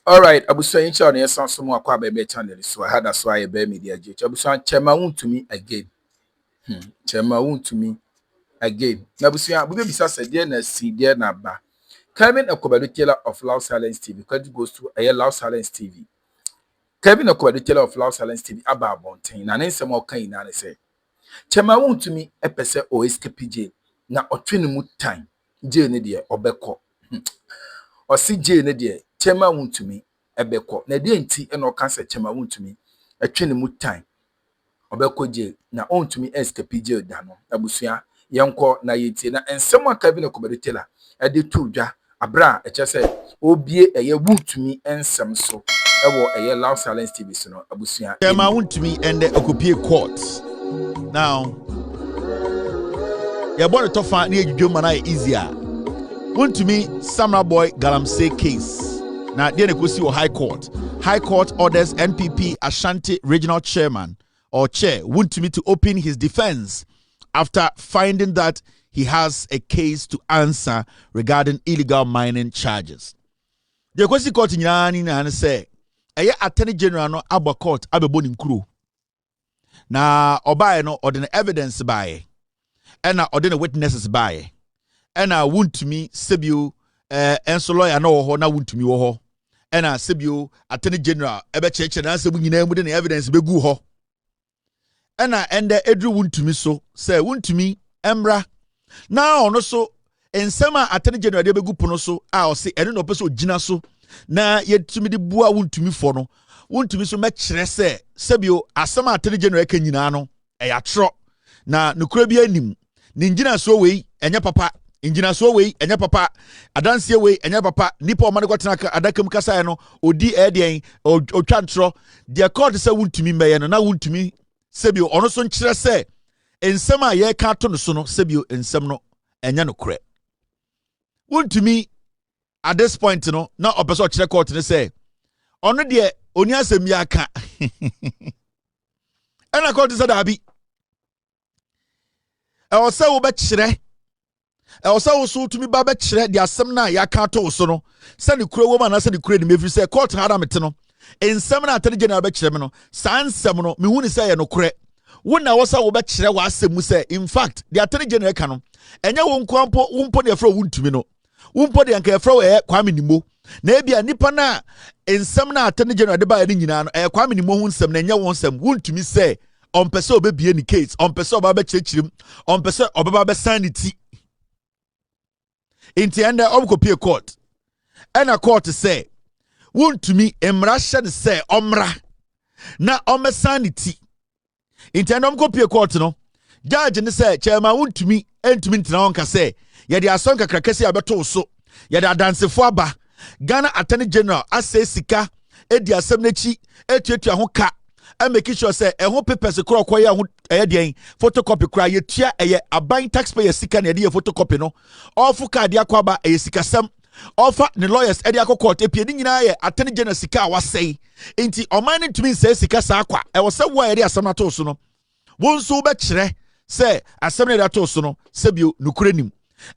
All right, Abusa incha on yes some more kwa baby channel so I had that's why be media J. Abusa Chairman Wontumi again. Chairman Wontumi again. Na Abusa we be bisa said there na see there na ba. Kevin Akwabado teller of Loud Silence TV because it goes to a Loud Silence TV. Kevin Akwabado teller of Loud Silence TV aba bonten na nsem o kan na say. Chairman Wontumi epese o Escape JÄil na otwe mu time. JÄil ne de obekọ. O si JÄil ne de Chairman Wontumi ebekọ na de nti e no kan se Chairman Wontumi atwe ne mu time obekọ JÄil na ontumi Escape JÄil da no abusua yenko na yetie na ensem aka bi na kobadetela e de tudwa abra e che se obie eye Wontumi ensem so e wo eye Loud Silence TV so no abusua Chairman Wontumi and the occupy courts. Now, you're born to find near Jumana easier. Wontumi Samurai Boy Galamsey case. Now, then you go see High Court. High Court orders NPP Ashanti Regional Chairman or Chair Wontumi to open his defense after finding that he has a case to answer regarding illegal mining charges. The Kwesi Court in Yani and say, Aya Attorney General no Abba Court Abebonim Kuru. Na obaye no ordinary evidence by na ordinary witnesses by na Wontumi sebio enso lawyer no ho na Wontumi wo ho na sebio Attorney General ebe cheche na sebu nyina mu de evidence begu ho na ende edru Wontumi so say Wontumi emra na ono so ensema Attorney General de begu pono so a o se ene no pese ogina so na yetumi de bua Wontumi fo no Wontumi so mekire se sebio asema Attorney General ka nyina no eyatro na nukura bi anim ni ngina so wei enye papa ngina so wei enye papa adanse wei enye papa nipa o mane kwatena adakam kasa no odi edien otwantro de court se Wontumi meye no na Wontumi sebio ono so nkire se ensem a ye ka to no so no sebio ensem no enye no kure Wontumi at this point no na opeso kire court ne se ono de oni asem ya ka ena court se da bi e o se wo be kire e o se wo so tumi ba be kire de asem na ya ka to so no se ne kure wo ma na se ne kure ni mefiri se court ha da mete no ensem na Attorney General be kire me no san nsem no me hu ni se ye no kure wo na wo se wo be kire wa asem mu se in fact the Attorney General ka no enye wo nkwampo wo mpo de afro Wontumi no wo mpo de anka afro e Kwame Nimo na ebia nipa na ensem na Attorney General de ba ni nyina no Kwame Nimo hu nsem na enye wo nsem Wontumi se ompese obebie ni case ompese oba be chirechirim ompese obaba be sanity inti ende obkopie court ena court say Wontumi emra hye se omra na omesanity inti ende obkopie court no judge ne say Chairman Wontumi entumi ntina onka say ye de asonka krakese abeto so ye de adansefo aba Ghana Attorney General ase sika edi asem nechi etuatua ho ka make sure say ho papers kro koye ho den photocopy kra ye tua aban taxpayer sika na ye photocopy no ofu card akwaba sika sam offer the lawyers edi akokot epie ni nyina ye Attorney General sika wasei nti oman ntumi say sika sa akwa wo se wo ye asem na to so no wonso be kire say asem na to so no sebio nukure nim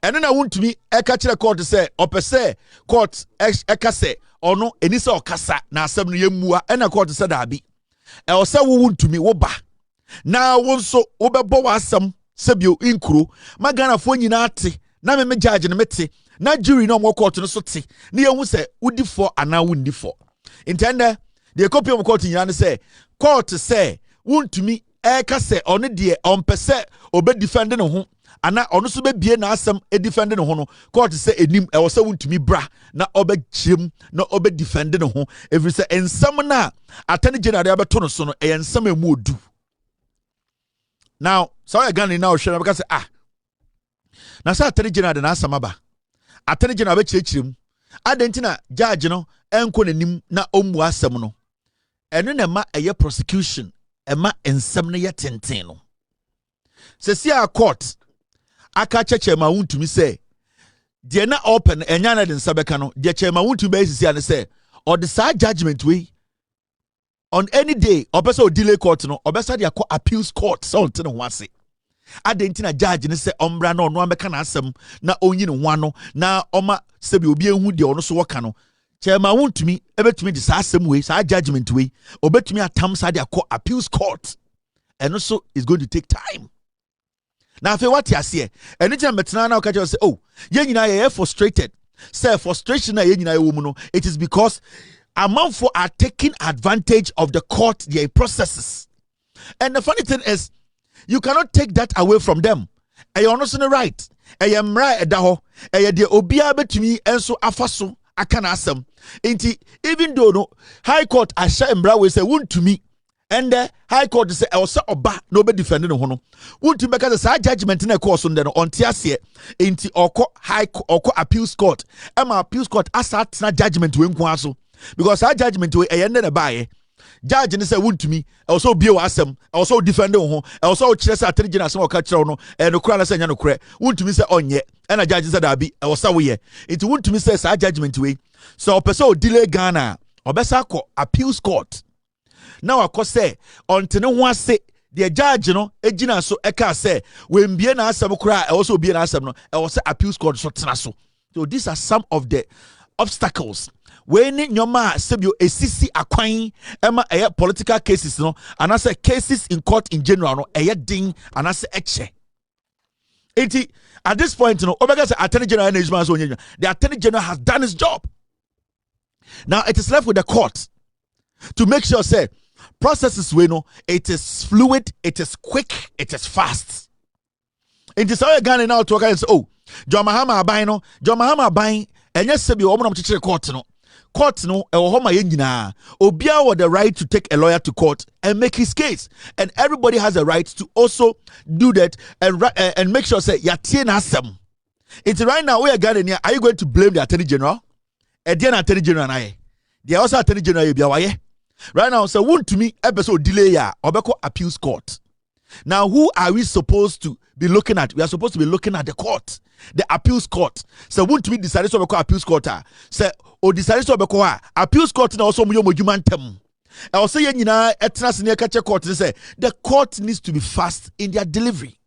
ene na Wontumi eka kire court say opese court eka say ono enisa okasa na asem no yemua ena court say da bi e o say Wontumi wo ba na wonso wo bebo wasam sebio inkuru magana fo nyina ate na me judge ne mete na jury no mo court no so te na ye hu say wudi for ana wundi for intende the copy of court nyina ne say court say Wontumi eka say ono de ompese obe defend ne ho ana ono so be bie na asem e defend ne ho no court say enim e wo say Wontumi bra na obe chiem na obe defend ne ho every say ensem na Attorney General abeto no so no e ensem emu odu now so you gan now hwe because na say Attorney General de na asem aba Attorney General be chirechirem adentina judge no enko nanim na omu asem no eno na ma eye prosecution ema ensem no ye tenten no se si a court aka Chairman Wontumi say de na open enya na de nsabeka no de Chairman Wontumi be sisi ane say or the side judgment we on any day obeso delay court no obesa de appeals court so ntene ho ase adentina judge ne say ombra na ono ameka na asem na onyi ne ho ano na oma sebi obi ehu de ono so woka no Chairman Wontumi ebetumi the same way, sa judgment way, obetumi atam sa their court appeals court. And also it's going to take time. Now if what you see, anytime betena na okaje say, oh, ye nyina ye frustrated. Say frustration na ye nyina ye no, it is because amount for are taking advantage of the court, their processes. And the funny thing is, you cannot take that away from them. And you're not right. And you're right at the obia betumi enso afaso akana asem. Even though no high court asha embra we say Wontumi, and the high court say also oba nobody defending no no. Wontumi because the judgment in a course on the on tiasie inti oko high oko appeals court. Emma appeals court asat na judgment we nko aso. Because our judgment we end na buy. Judge and say Wontumi also be asem also defend ho also kire say attorney general say o ka kire no e no kura na say nya no kure Wontumi say onye and a judge say da bi e wosa we ye it Wontumi say our judgment we so person delay Ghana obesa ko appeals court now akọ say until no ho ase the judge no ejina so e ka say we mbie na asem kura e also be na asem no e wo say appeals court so tena so these are some of the obstacles when nyoma sebio esisi akwan ema political cases no and I say cases in court in general no din and I say eche enti at this point no obega say attorney general na ejuma so onye the attorney general has done his job. Now it is left with the court to make sure say processes we know it is fluid, it is quick, it is fast. It is how Ghana now to say, oh, John Mahama aban no John Mahama aban enye sebio omo no chire court no court no homa yengina obia with the right to take a lawyer to court and make his case, and everybody has a right to also do that and make sure say yatie na asem. It's right now we are Ghana. Are you going to blame the attorney general? Edian attorney general na ye. The also attorney general bia waye. Right now so Wontumi episode delay ya obeko appeals court. Now who are we supposed to be looking at? We are supposed to be looking at the court, the appeals court. So Wontumi decided to obeko appeals court. Say o decided to obeko appeals court na also mo dwuma ntem. I will say nyina etena senior catch court say the court needs to be fast in their delivery.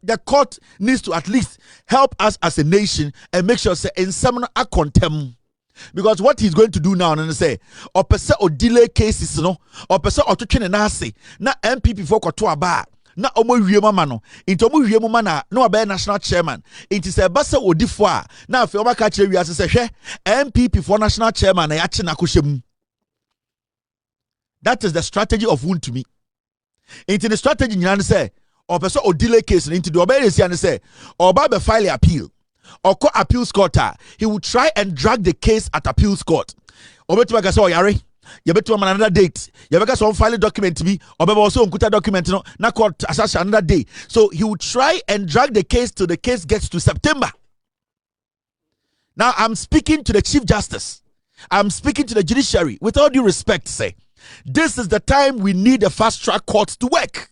The court needs to at least help us as a nation and make sure say in some a contem. Because what he's going to do now and say or person or delay cases no or person or to train na say na MPP for kwato aba na omo wie mama no into omo wie mama na no be national chairman it is a basa odifo a na afi oba ka kire wi ase say hwe MPP for national chairman na ya che na kohwem. That is the strategy of Wontumi. Into the strategy nyina say or person or delay case into the obey and say or ba be file appeal or court appeals court, he will try and drag the case at appeals court. Obetu ga say oyare, you betu am another date. You better some file document me, or also unkuta document no na court assess another day. So he will try and drag the case till the case gets to September. Now I'm speaking to the Chief Justice. I'm speaking to the Judiciary. With all due respect, say this is the time we need a fast track court to work.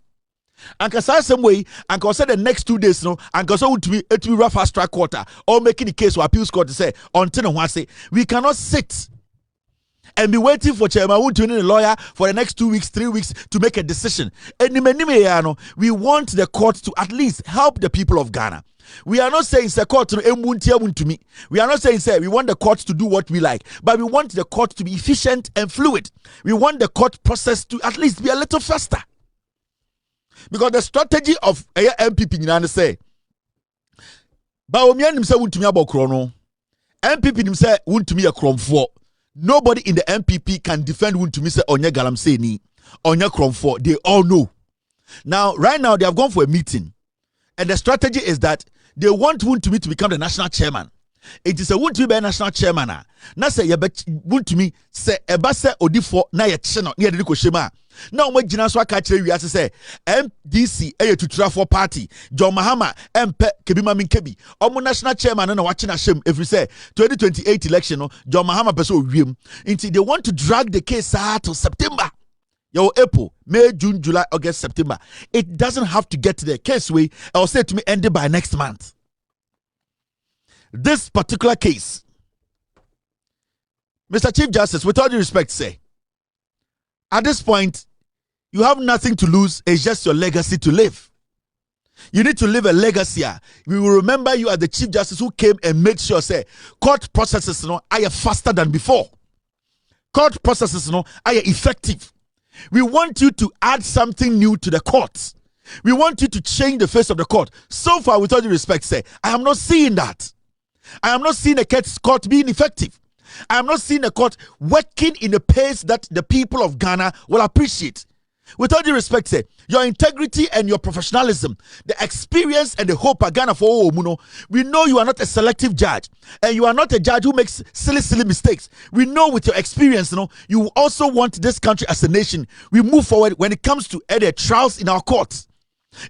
And because some way, and because the next 2 days, no, and because it will be a fast track court or making the case for appeals court to say until no say we cannot sit and be waiting for Chairman Wontumi a lawyer for the next 2 weeks, 3 weeks to make a decision. And we want the court to at least help the people of Ghana. We are not saying the court to we are not saying we want the court to do what we like, but we want the court to be efficient and fluid. We want the court process to at least be a little faster. Because the strategy of MPP nyina say ba omian nim say Wontumi abokro no MPP nim say Wontumi ye kromfo. Nobody in the MPP can defend Wontumi say onye galamsey ni onye kromfo. They all know. Now right now they have gone for a meeting and the strategy is that they want Wontumi to become the national chairman. It is a Wontumi be national chairman na say ye Wontumi say eba say odifo na ye che no ye de ko shema. Now we jina so aka kire wi ase say MDC tutura for party John Mahama empe kebima min kebi omo national chairman na wache na shem every say 2028 election no John Mahama person wiem until they want to drag the case out to September. Yo April, May, June, July, August, September. It doesn't have to get to the case way. I'll say to me ended by next month. This particular case, Mr. Chief Justice, with all due respect, say, at this point, you have nothing to lose. It's just your legacy to live. You need to leave a legacy. We will remember you as the Chief Justice who came and made sure, say, court processes are faster than before. Court processes are effective. We want you to add something new to the courts. We want you to change the face of the court. So far, with all due respect, say, I am not seeing that. I am not seeing the court being effective. I am not seeing the court working in a pace that the people of Ghana will appreciate. With all due respect, say, your integrity and your professionalism, the experience and the hope of Ghana for Omuno, we know you are not a selective judge, and you are not a judge who makes silly mistakes. We know with your experience, you also want this country as a nation. We move forward when it comes to the trials in our courts.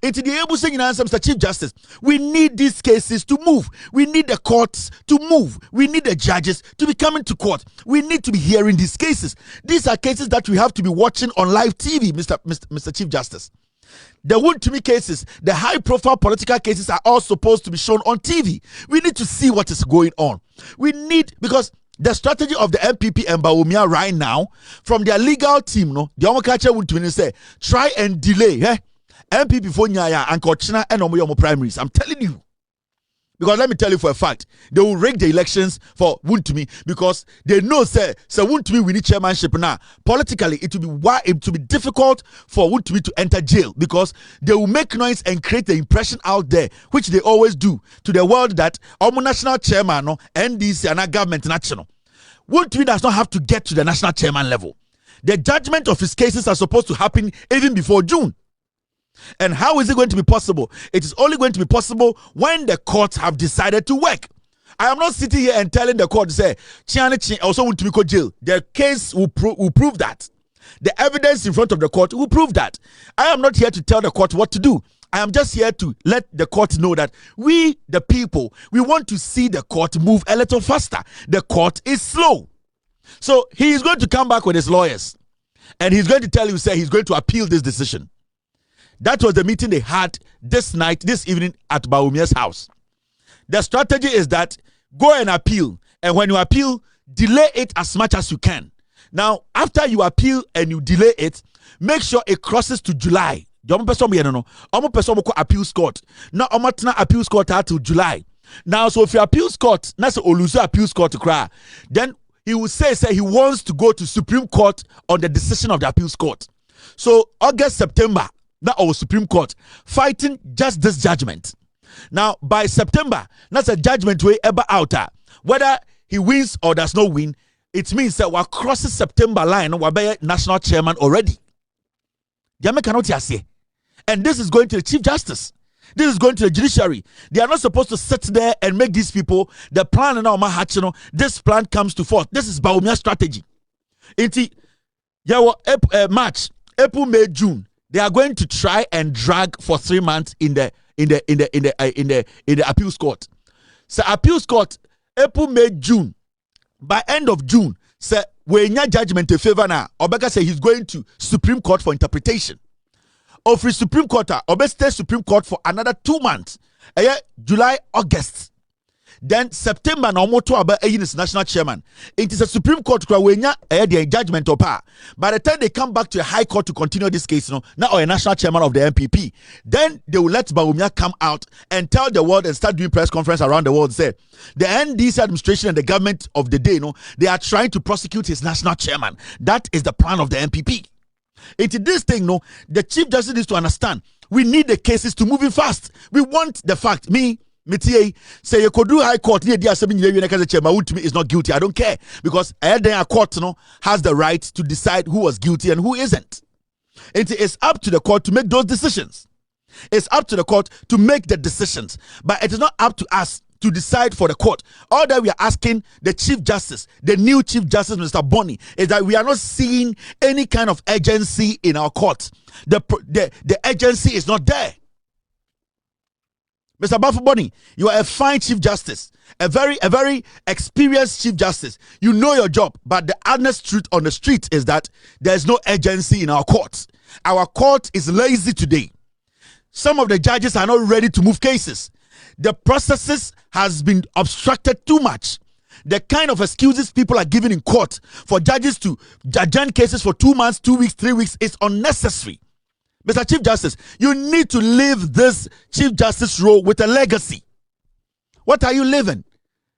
Into the able saying answer, Mr. Chief Justice, we need these cases to move. We need the courts to move. We need the judges to be coming to court. We need to be hearing these cases. These are cases that we have to be watching on live TV, Mr. Chief Justice. The Wontumi cases, the high-profile political cases are all supposed to be shown on TV. We need to see what is going on. We need, because the strategy of the MPP and Bawumia right now, from their legal team, the Omokache Wontumi say, try and delay, MPP for Nyaya and Kochina and Omoyomo primaries. I'm telling you. Because let me tell you for a fact, they will rig the elections for Wontumi because they know, say Wontumi we need chairmanship now. Politically, it will be difficult for Wontumi to enter jail because they will make noise and create the impression out there, which they always do, to the world that Omo national chairman, NDC and our government national. Wontumi does not have to get to the national chairman level. The judgment of his cases are supposed to happen even before June. And how is it going to be possible? It is only going to be possible when the courts have decided to work. I am not sitting here and telling the court to say, also want to go jail. The case will prove that. The evidence in front of the court will prove that. I am not here to tell the court what to do. I am just here to let the court know that we, the people, we want to see the court move a little faster. The court is slow. So he is going to come back with his lawyers. And he's going to tell you, say, he's going to appeal this decision. That was the meeting they had this evening at Bawumia's house. The strategy is that go and appeal. And when you appeal, delay it as much as you can. Now, after you appeal and you delay it, make sure it crosses to July. Appeals court. Now, appeals court till July. Now, so if you appeals court, that's a Oluso appeals court to cry. Then he will say he wants to go to Supreme Court on the decision of the appeals court. So August, September, now our Supreme Court fighting just this judgment. Now, by September, that's a judgment way ever out. Whether he wins or does not win, it means that we're crossing September line, we're national chairman already. And this is going to the Chief Justice. This is going to the Judiciary. They are not supposed to sit there and make these people the plan and all. This plan comes to forth. This is Bawumia's strategy. March, April, May, June. They are going to try and drag for 3 months in the appeals court. So appeals court, April, May, June. By end of June, say when your judgment in favor now, Obeka say he's going to Supreme Court for interpretation. Ofri Supreme Court, Obesta Supreme Court for another 2 months. July, August. Then September na omoto aba is national chairman. It is a Supreme Court where the judgment of power. By the time they come back to the High Court to continue this case, now a national chairman of the MPP, then they will let Bawumia come out and tell the world and start doing press conference around the world. Say the NDC administration and the government of the day, they are trying to prosecute his national chairman. That is the plan of the MPP. It is this thing, the Chief Justice needs to understand. We need the cases to move in fast. We want the fact. Say you could do High Court. Chairman Wontumi is not guilty. I don't care because a court has the right to decide who was guilty and who isn't. It is up to the court to make those decisions. It's up to the court to make the decisions, but it is not up to us to decide for the court. All that we are asking the Chief Justice, the new Chief Justice, Mr. Boni, is that we are not seeing any kind of agency in our court. The agency is not there. Mr. Bafo-Boni, you are a fine Chief Justice, a very experienced Chief Justice. You know your job, but the honest truth on the street is that there is no agency in our courts. Our court is lazy today. Some of the judges are not ready to move cases. The processes has been obstructed too much. The kind of excuses people are giving in court for judges to adjourn cases for 2 months, 2 weeks, 3 weeks is unnecessary. Mr. Chief Justice, you need to leave this Chief Justice role with a legacy. What are you living?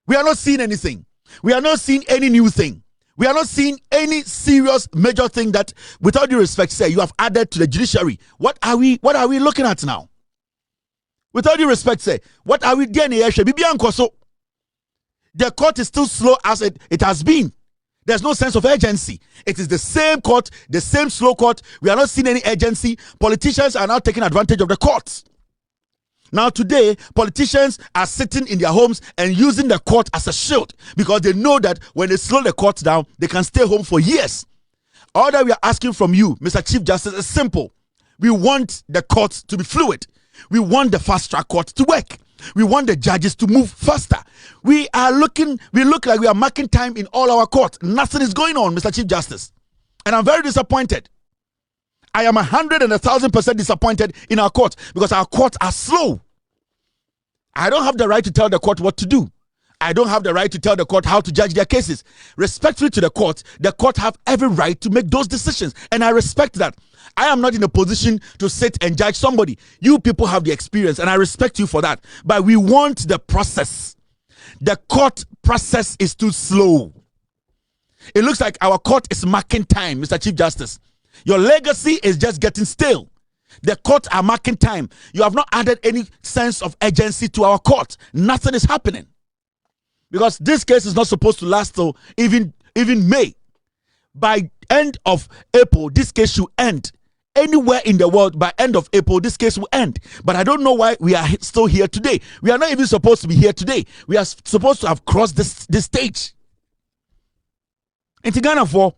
We are not seeing anything. We are not seeing any new thing. We are not seeing any serious major thing that, with all due respect, say you have added to the judiciary. What are we looking at now? With all due respect, say, what are we doing? The court is still slow as it has been. There's no sense of urgency. It is the same court, the same slow court. We are not seeing any urgency. Politicians are now taking advantage of the courts. Now today, politicians are sitting in their homes and using the court as a shield because they know that when they slow the court down, they can stay home for years. All that we are asking from you, Mr. Chief Justice, is simple. We want the courts to be fluid. We want the fast-track court to work. We want the judges to move faster. We look like we are marking time in all our courts. Nothing is going on, Mr. Chief Justice. And I'm very disappointed. I am 100 and 1,000% disappointed in our courts because our courts are slow. I don't have the right to tell the court what to do. I don't have the right to tell the court how to judge their cases. Respectfully to the court have every right to make those decisions. And I respect that. I am not in a position to sit and judge somebody. You people have the experience and I respect you for that. But we want the process. The court process is too slow. It looks like our court is marking time, Mr. Chief Justice. Your legacy is just getting stale. The courts are marking time. You have not added any sense of urgency to our court. Nothing is happening. Because this case is not supposed to last till even May. By end of April, this case should end. Anywhere in the world, by end of April, this case will end. But I don't know why we are still here today. We are not even supposed to be here today. We are supposed to have crossed this stage. In Ghana, for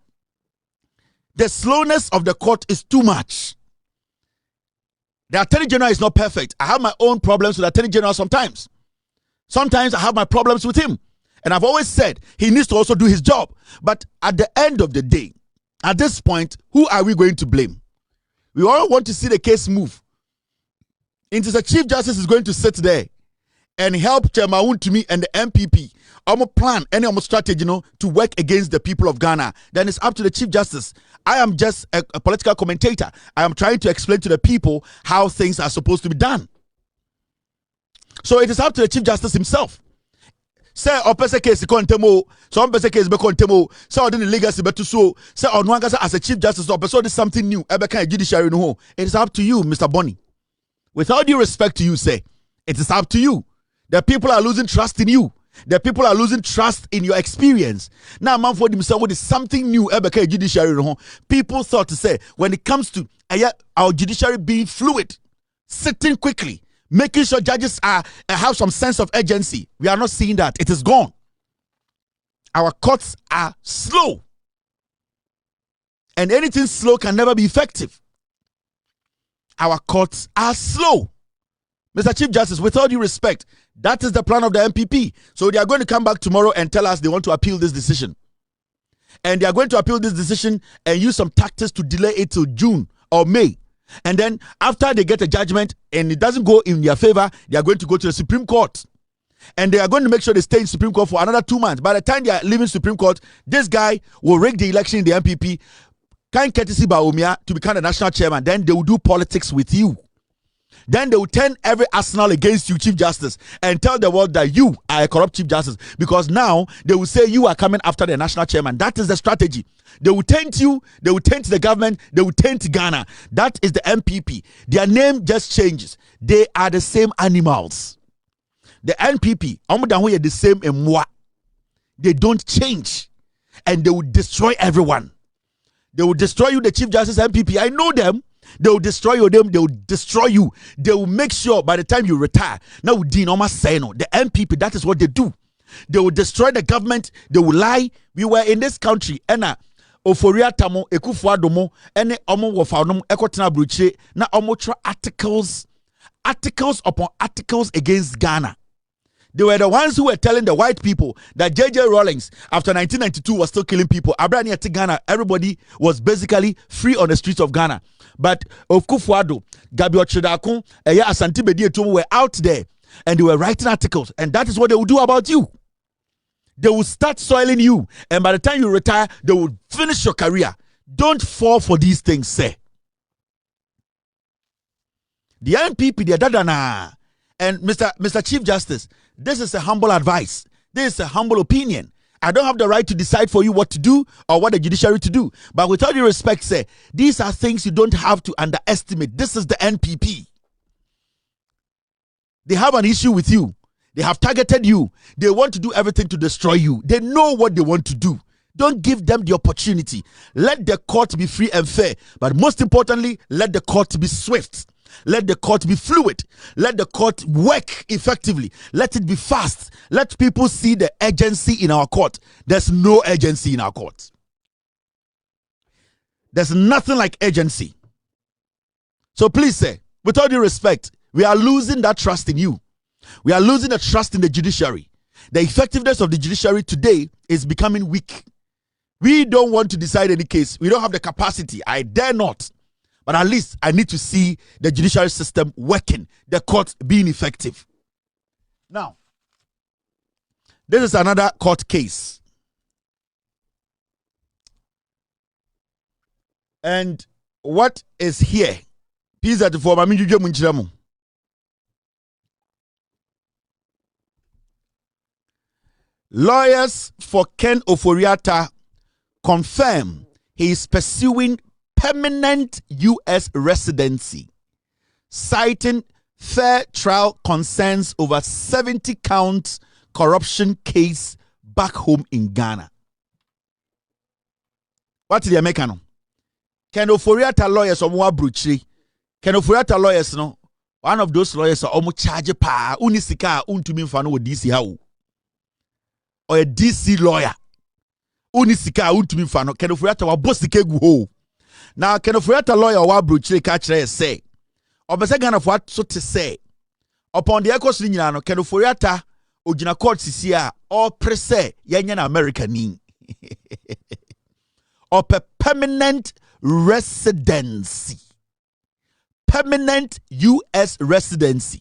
the slowness of the court is too much. The Attorney General is not perfect. I have my own problems with the Attorney General sometimes. Sometimes I have my problems with him. And I've always said he needs to also do his job. But at the end of the day, at this point, who are we going to blame? We all want to see the case move. It is the Chief Justice is going to sit there and help Chairman Wontumi and the MPP plan any strategy, to work against the people of Ghana. Then it's up to the Chief Justice. I am just a political commentator. I am trying to explain to the people how things are supposed to be done. So it is up to the Chief Justice himself. Say opese case kontemo, some opese case be kontemo, say odin legacy beto so, say onwanga as a Chief Justice opese this something new, ebe kan judiciary no ho. It is up to you, Mr. Bonnie. With all due respect to you, say, it is up to you. The people are losing trust in you. The people are losing trust in your experience. Now, man, for themselves, what is something new? Judiciary. People thought to say, when it comes to our judiciary being fluid, sitting quickly, making sure judges have some sense of urgency. We are not seeing that. It is gone. Our courts are slow. And anything slow can never be effective. Our courts are slow. Mr. Chief Justice, with all due respect, that is the plan of the MPP. So they are going to come back tomorrow and tell us they want to appeal this decision. And they are going to appeal this decision and use some tactics to delay it till June or May. And then after they get a judgment and it doesn't go in their favor, they are going to go to the Supreme Court. And they are going to make sure they stay in Supreme Court for another 2 months. By the time they are leaving Supreme Court, this guy will rig the election in the MPP, kind courtesy by Omia to become the national chairman. Then they will do politics with you. Then they will turn every arsenal against you, Chief Justice, and tell the world that you are a corrupt Chief Justice. Because now they will say you are coming after the national chairman. That is the strategy. They will taint you, they will taint the government, they will taint Ghana. That is the MPP. Their name just changes. They are the same animals. The NPP, are the same and moi. They don't change. And they will destroy everyone. They will destroy you, the Chief Justice MPP. I know them. They will destroy you. They will destroy you. They will make sure by the time you retire, now the MPP, that is what they do. They will destroy the government. They will lie. We were in this country, and Ofori-Atta mo Ekufuado mo ene omo wofa no ekotena bruche na omo tra articles upon articles against Ghana. They were the ones who were telling the white people that JJ Rawlings, after 1992, was still killing people. Abrani at Ghana, everybody was basically free on the streets of Ghana. But Okufuado, Gabi Ochidakun, Asante Bedietomo were out there and they were writing articles. And that is what they will do about you. They will start soiling you. And by the time you retire, they will finish your career. Don't fall for these things, sir. The NPP, the dadana. And Mr. Chief Justice, this is a humble advice. This is a humble opinion. I don't have the right to decide for you what to do or what the judiciary to do. But with all due respect, say, these are things you don't have to underestimate. This is the NPP. They have an issue with you. They have targeted you. They want to do everything to destroy you. They know what they want to do. Don't give them the opportunity. Let the court be free and fair. But most importantly, let the court be swift. Let the court be fluid. Let the court work effectively. Let it be fast. Let people see the urgency in our court. There's no urgency in our court. There's nothing like urgency. So please say, with all due respect, we are losing that trust in you. We are losing the trust in the judiciary. The effectiveness of the judiciary today is becoming weak. We don't want to decide any case. We don't have the capacity. I dare not. But at least I need to see the judiciary system working, the court being effective. Now, this is another court case. And what is here? Lawyers for Ken Ofori-Atta confirm he is pursuing permanent U.S. residency, citing fair trial concerns over 70 count corruption case back home in Ghana. What the American? Ken Ofori-Atta lawyers omo abruchiri. Ken Ofori-Atta lawyers no, one of those lawyers are omo charge pa unisika untumi mfa no wo DC ha o. Or a DC lawyer. Unisika untumi mfa no Ken Ofori-Atta wa bossike gu ho. Now, Ken Ofori-Atta lawyer wa bruchiri ka kire say, obese Ghana for so to say, upon the echoes nyina no Ken Ofori-Atta ogina court sisi a or prese yenya na America ni. Or permanent residency. Permanent US residency.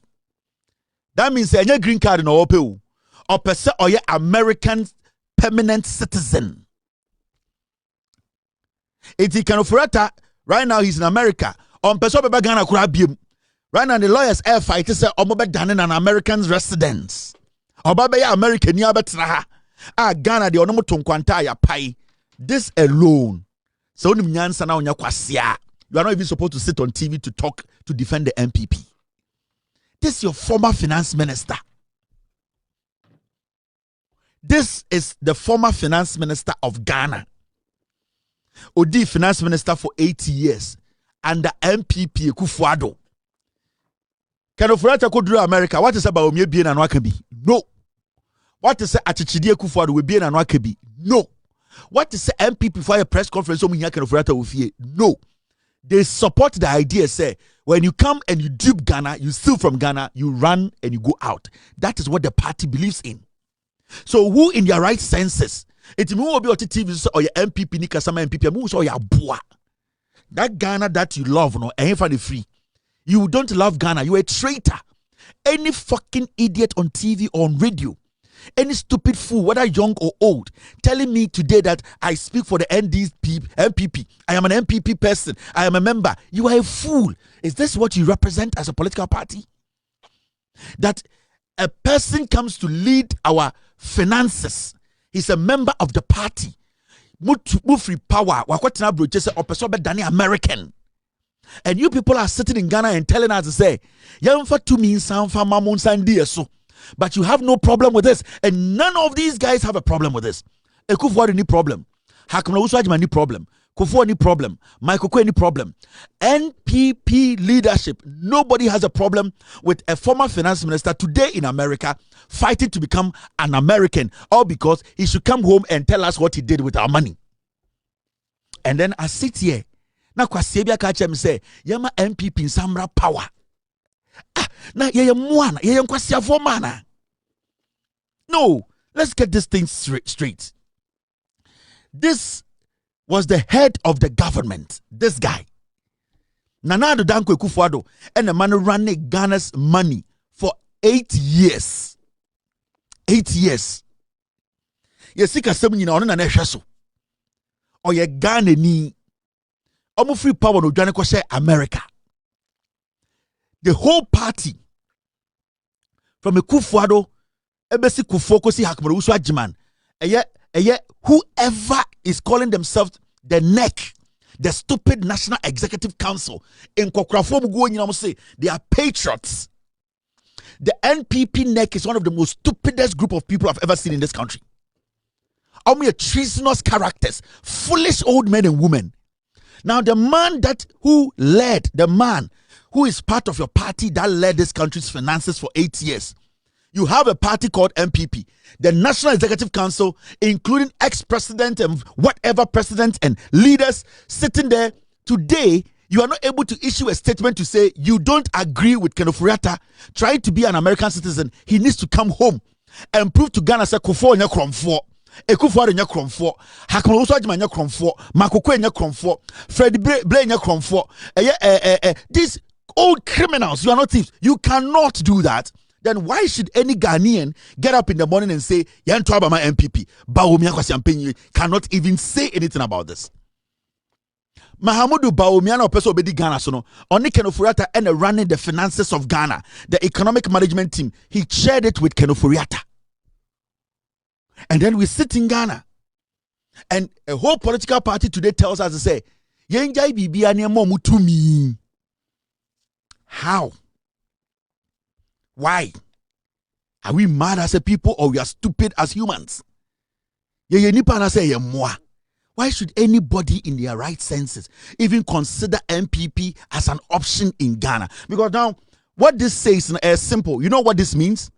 That means any green card no ope or person or American permanent citizen. Iti Ken Ofori-Atta right now he's in America. On person be Ghana kura biem. Right now the lawyers air fight say omo be dane an American residence. Oba be American ni abetra ha. Ah Ghana de onomo tonkwanta ya pai. This alone. So onim nyansa na onya kwasia. You are not even supposed to sit on TV to talk to defend the MPP. This is your former finance minister. This is the former finance minister of Ghana. Odi finance minister for 80 years under MPP Kufuado. Ken Ofori-Atta could do America. What is about me being an wakabi? No. What is Achichidi Kufuado will be an wakabi? No. What is MPP for a press conference? So Ken Ofori-Atta will fear? No. They support the idea, say, when you come and you dupe Ghana, you steal from Ghana, you run and you go out. That is what the party believes in. So who in their right senses? It will be on TV or your MPP, Nikasama MPP, or your boa. That Ghana that you love, no, ain't for the free. You don't love Ghana, you're a traitor. Any fucking idiot on TV or on radio, any stupid fool, whether young or old, telling me today that I speak for the MPP, I am an MPP person, I am a member. You are a fool. Is this what you represent as a political party? That a person comes to lead our finances. He's a member of the party. Move free power. American. And you people are sitting in Ghana and telling us to say, but you have no problem with this. And none of these guys have a problem with this. Ekufuor any problem. Hakuna Uswajima any problem. Kufuor any problem. Michael Kwe any problem. NPP leadership. Nobody has a problem with a former finance minister today in America fighting to become an American. All because he should come home and tell us what he did with our money. And then I sit here. Now Kwasebia Kachem say, Yama MPP in Samra power. Now no, let's get this thing straight. This was the head of the government, this guy. Nana Danko Kufuado, and the man running Ghana's money for 8 years. 8 years. Yesika seminyi na ono na ehweso. Oye Ghana ni omo free power no dwane ko share America. the whole party from Ekufuado, Ebesi Kufokosi Hakmaro Uswa Jiman, whoever is calling themselves the neck, the stupid National Executive Council in Kokrafo say they are patriots. The NPP neck is one of the most stupidest group of people I've ever seen in this country. Only treasonous characters, foolish old men and women. Now the man who is part of your party that led this country's finances for 8 years. You have a party called NPP, the National Executive Council, including ex-president and whatever president and leaders sitting there. Today, you are not able to issue a statement to say you don't agree with Ofori-Atta trying to be an American citizen. He needs to come home and prove to Ghana say Kufo nya kromfo. Ekufuado nya kromfo. Hakmaro Uswa Jiman nya kromfo. Makoko nya kromfo. Fred Blay nya kromfo. These old criminals, you are not thieves. You cannot do that. Then why should any Ghanaian get up in the morning and say, Yan Twabama MPP, Bawumia Kwasiampenyi cannot even say anything about this? Mahamudu Bawumia no person obedi Ghana sono. Only Ofori-Atta and running the finances of Ghana, the economic management team. He shared it with Ofori-Atta. And then we sit in Ghana. And a whole political party today tells us to say, Yenjai bibi ane mo mutumi. How? Why? Are we mad as a people or we are stupid as humans? Why should anybody in their right senses even consider MPP as an option in Ghana? Because now, what this says is simple. You know what this means?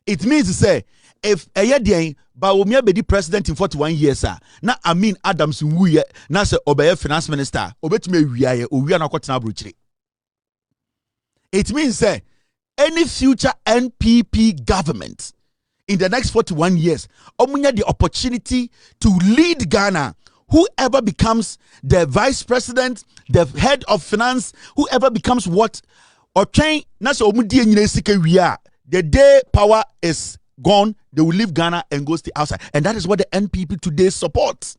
It means to say, if Bawumia be the president in 41 years, na Amin Adams wuye na se obeye finance minister, obetime wiaye owi anakotena brochire. It means say any future NPP government in the next 41 years, omunya the opportunity to lead Ghana. Whoever becomes the vice president, the head of finance, whoever becomes what, or train, the day power is gone, they will leave Ghana and go stay outside. And that is what the NPP today supports.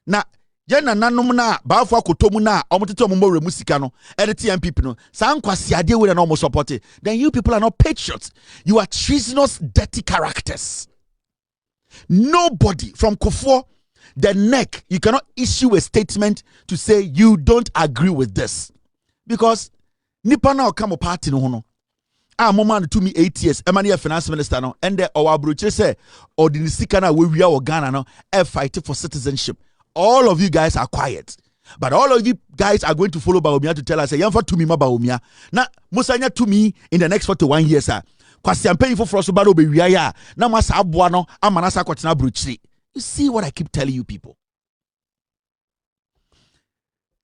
Now, jena nanomna baafo akotomu na omotete omombo remusika no edit MPP no san kwasi ade we na almost support it. Then you people are not patriots. You are treasonous, dirty characters. Nobody from Kufo, the neck, you cannot issue a statement to say you don't agree with this. Because nipa na okamo party no hono. Moma to me 8 years, Emmanuel finance minister no, and the our broche say or the sika na we are Ghana no fighting for citizenship. All of you guys are quiet. But all of you guys are going to follow Bawumia to tell us, Yamfa to me, ma Bawumia. Na Musanya to me in the next 41 years, sir. Kwasiampenyi for Froso Bado be Riaya. Na Masa Abuano, Amanasa Kwatina Bruchri. You see what I keep telling you people.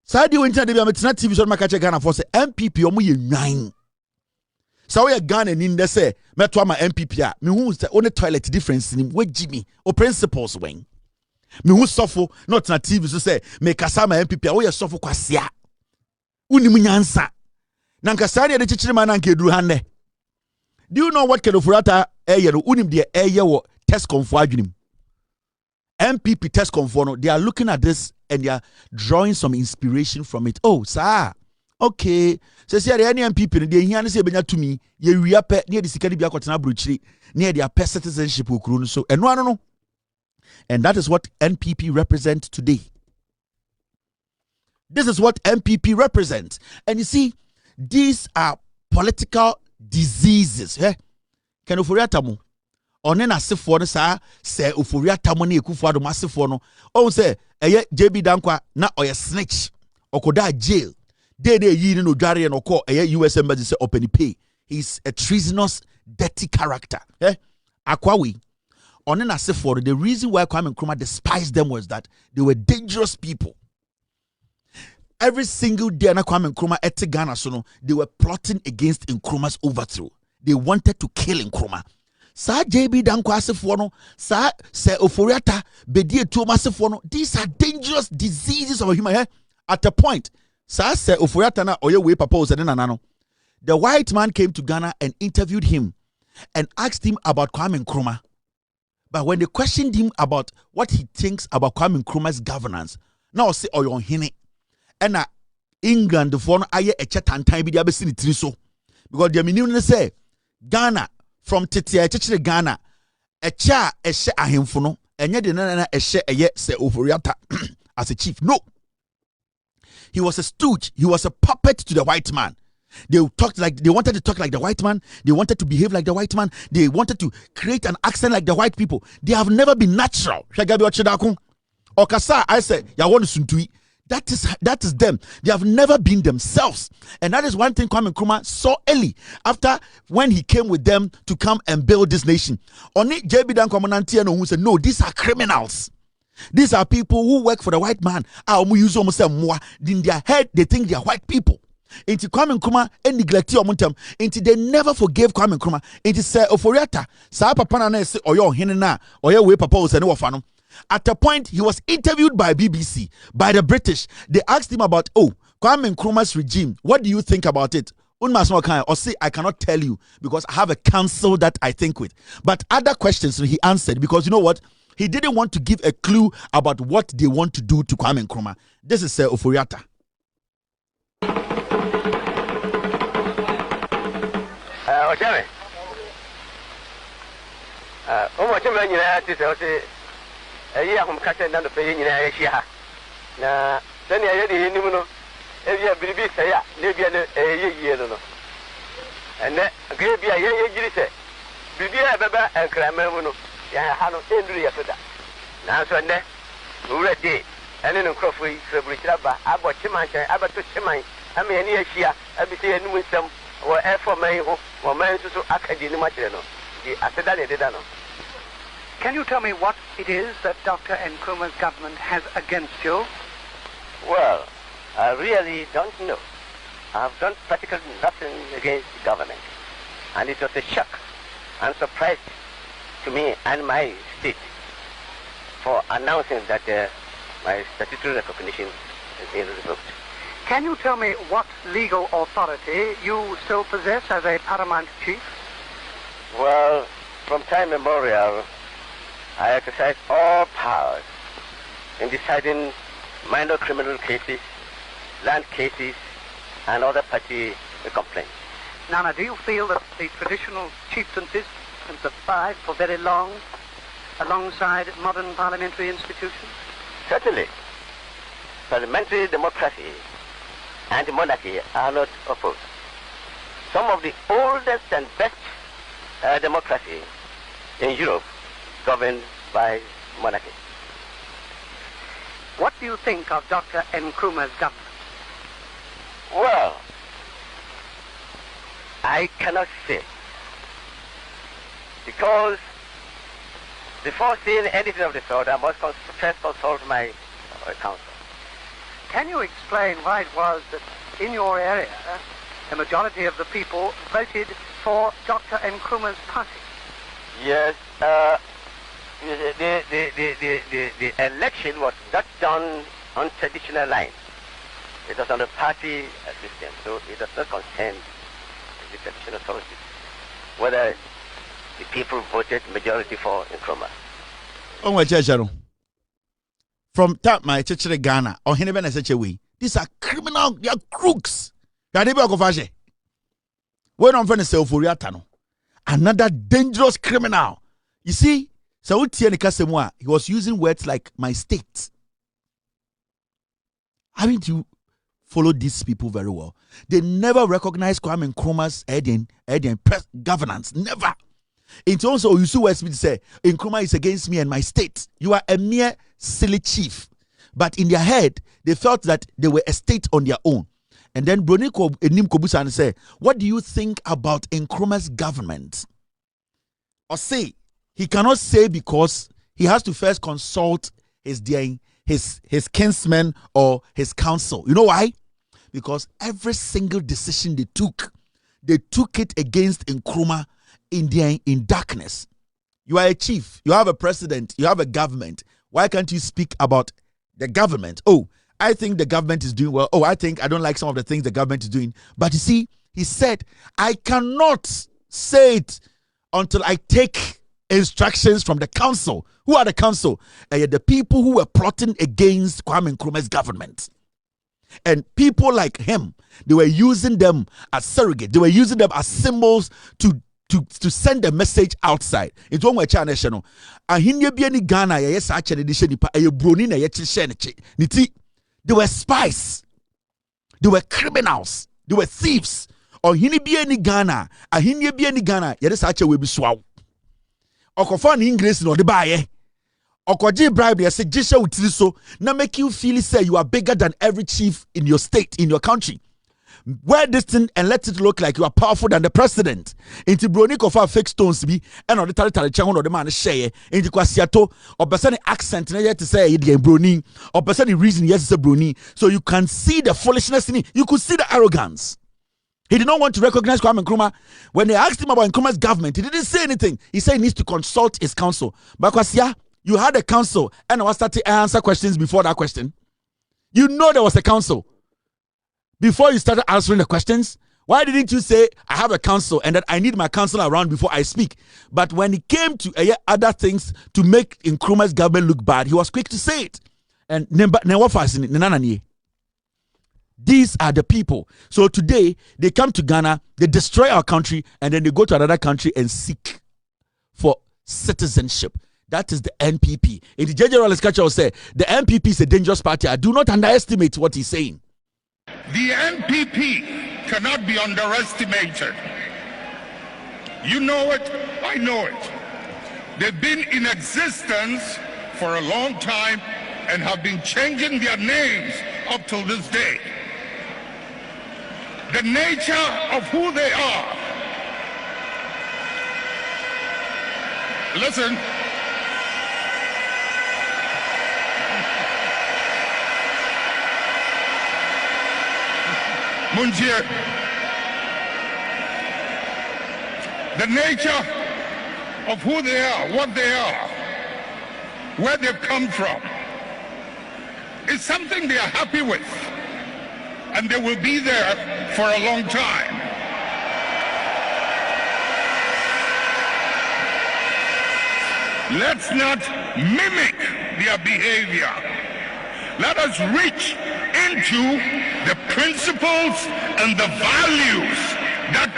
Sadi winter de Biametina TV so makache Ghana for say MPP omu ye nine. So we Ghana in there say, Metwa ma MPP a. Me who say only toilet difference in we Jimmy or principles wing. Me who suffer not na TV so say me kasa ma MPP we suffer kwasia unimu nyansa na nkasa de chichiri ma na nkeduru hande. Do you know what Ofori-Atta no unim de wo test confo adwunim MPP test confo no, they are looking at this and they are drawing some inspiration from it. Oh sir, okay, so see any MPP no dey hia no say benya tumi ye wia pe na de sika ni bia kwotena brochiri na de apɛ citizenship okuru no so eno ano no. And that is what NPP represents today. This is what MPP represents. And you see, these are political diseases. Can Ofori-Atta mo? Onen asefo no sa se Ofori-Atta mo na Ekufuado masefo no. O say JB Dankwa na oye snitch. Okoda jail. They yi no dware no call US embassy say open pay. He's a treasonous, dirty character. Akwawi. The reason why Kwame Nkrumah despised them was that they were dangerous people. Every single day na Kwame Nkrumah ete Ghana so they were plotting against Nkrumah's overthrow. They wanted to kill Nkrumah. Sa JB Dankwa asefo no, sa se Ofori-Atta bedi etu asefo no. These are dangerous diseases of a human. At a point, sa se Ofori-Atta na oye we papa ose na no. The white man came to Ghana and interviewed him and asked him about Kwame Nkrumah. But when they questioned him about what he thinks about Kwame Nkrumah's governance, now say Oyon Hine, and England for no aye a chat and time be the abesini triso. Because the minimum say Ghana from Titia Church Ghana a cha a she a himfuno and yet the a she a yet say Ofori-Atta as a chief. No, he was a stooge, he was a puppet to the white man. They wanted to talk like the white man, they wanted to behave like the white man, they wanted to create an accent like the white people. They have never been natural. Okasa, I said, ya want to that is them. They have never been themselves. And that is one thing Kwame Nkrumah saw early after when he came with them to come and build this nation. Only JB Dan Kwamanantiano who said, no, these are criminals. These are people who work for the white man. In their head, they think they are white people. Into Kwame Nkrumah and neglect your montam. Into they never forgave Kwame Nkrumah. Into say Ofori-Atta. Sa papa na say oyo hinena oyo we papa was no wafano. At a point, he was interviewed by BBC, by the British. They asked him about, Kwame Nkrumah's regime. What do you think about it? Or say, I cannot tell you because I have a council that I think with. But other questions he answered because you know what? He didn't want to give a clue about what they want to do to Kwame Nkrumah. This is Ofori-Atta. I'm catching down the pay in Asia. Now, then I had the Nimuno, every baby say, maybe a year. And then a great be a year, you say, Bibi Baba and Crameruno, Yahano, Andrew Yafada. Now, so then, who read it, and then Crawford, Fabricaba, Abbott Chimancha, Abbott Chimay, I mean, here, I be saying with them, or F for Mayo, or Manso Academy Material. The Asadani did not know. Can you tell me what it is that Dr. Nkrumah's government has against you? Well, I really don't know. I've done practically nothing against the government. And it was a shock and surprise to me and my state for announcing that my statutory recognition has been revoked. Can you tell me what legal authority you still possess as a paramount chief? Well, from time immemorial, I exercise all powers in deciding minor criminal cases, land cases, and other party complaints. Nana, do you feel that the traditional chieftaincies can survive for very long alongside modern parliamentary institutions? Certainly. Parliamentary democracy and monarchy are not opposed. Some of the oldest and best democracy in Europe governed by monarchy. What do you think of Dr. Nkrumah's government? Well, I cannot say. Because before saying anything of the sort, I must first consult my council. Can you explain why it was that in your area, the majority of the people voted for Dr. Nkrumah's party? Yes, the election was not done on traditional lines. It was on a party system, so it does not concern the traditional authorities. Whether the people voted majority for Nkrumah. From that my church Ghana or Hineben such a way. These are criminal, they are crooks. When I'm going to say Ofori-Atta, another dangerous criminal. You see, so he was using words like my state. Haven't you followed these people very well? They never recognized Kwame Nkrumah's governance. Never. In terms of you see what Smith say, Nkrumah is against me and my state. You are a mere silly chief. But in their head, they felt that they were a state on their own. And then Broniko Enim Kobusan say, what do you think about Nkrumah's government? Or say, he cannot say because he has to first consult his kinsmen or his council. You know why? Because every single decision they took it against Nkrumah in darkness. You are a chief, you have a president, you have a government. Why can't you speak about the government? Oh, I think the government is doing well. Oh, I don't like some of the things the government is doing. But you see, he said, I cannot say it until I take instructions from the council. Who are the council? The people who were plotting against Kwame Nkrumah's government. And people like him, they were using them as surrogates. They were using them as symbols to send a message outside. It's one way China channel. And here be any Ghana, yes, actually, they were spies, they were criminals, they were thieves. Or here be any Ghana, and here be any Ghana, yes, actually, will be swallowed. Or confirm English no the buy. Or koji bribe, yes, Judicial with so now make you feel say you are bigger than every chief in your state, in your country. Wear this thing and let it look like you are powerful than the president. Into bronic of our fake stones be and on the territory channel or the man share into Kwasiato or person accent yet to say the brony or person reason yes it's a brony. So you can see the foolishness in it. You could see the arrogance. He did not want to recognize Kwame Nkrumah. When they asked him about Nkrumah's government, he didn't say anything. He said he needs to consult his council. But Kwasia, you had a council and I was starting to answer questions before that question. You know there was a council. Before you started answering the questions, why didn't you say, I have a counsel and that I need my counsel around before I speak? But when it came to other things to make Nkrumah's government look bad, he was quick to say it. And these are the people. So today, they come to Ghana, they destroy our country, and then they go to another country and seek for citizenship. That is the NPP. In the JÄil culture will say, the NPP is a dangerous party. I do not underestimate what he's saying. The NPP cannot be underestimated. You know it, I know it. They've been in existence for a long time and have been changing their names up till this day. The nature of who they are. Listen. Munjir, the nature of who they are, what they are, where they've come from, is something they are happy with, and they will be there for a long time. Let's not mimic their behavior. Let us reach into the principles and the values that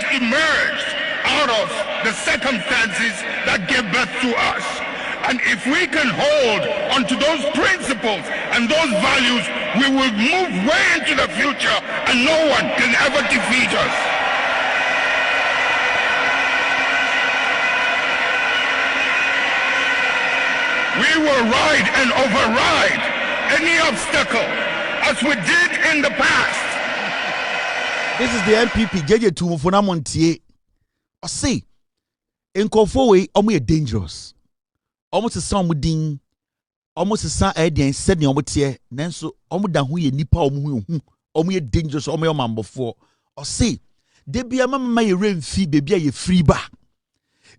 emerged out of the circumstances that gave birth to us. And if we can hold onto those principles and those values, we will move way into the future and no one can ever defeat us. We will ride and override any obstacle as we did in the past. This is the NPP. JÄil Tumufuna Montie. I see. In Kofowe, almost dangerous. Almost a sound ding. Almost a sound idea and said, Yomotie, Nanso, almost than who ye nipa almost dangerous, almost man before. I see. There be a mamma may rain fee, baby, ye free bar.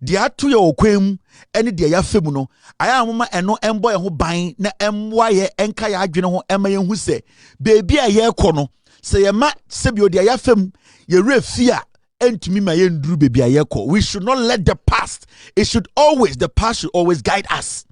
Dia to your quem any dia ya femuno aya mama eno emboy ho ban na emwaye enka ya adwene ho emaye hu se baby a ye kɔ no se ye ma se bi odia ya fem ye refi a entumi ma ye nduru baby a ye kɔ. We should not let the past, the past should always guide us.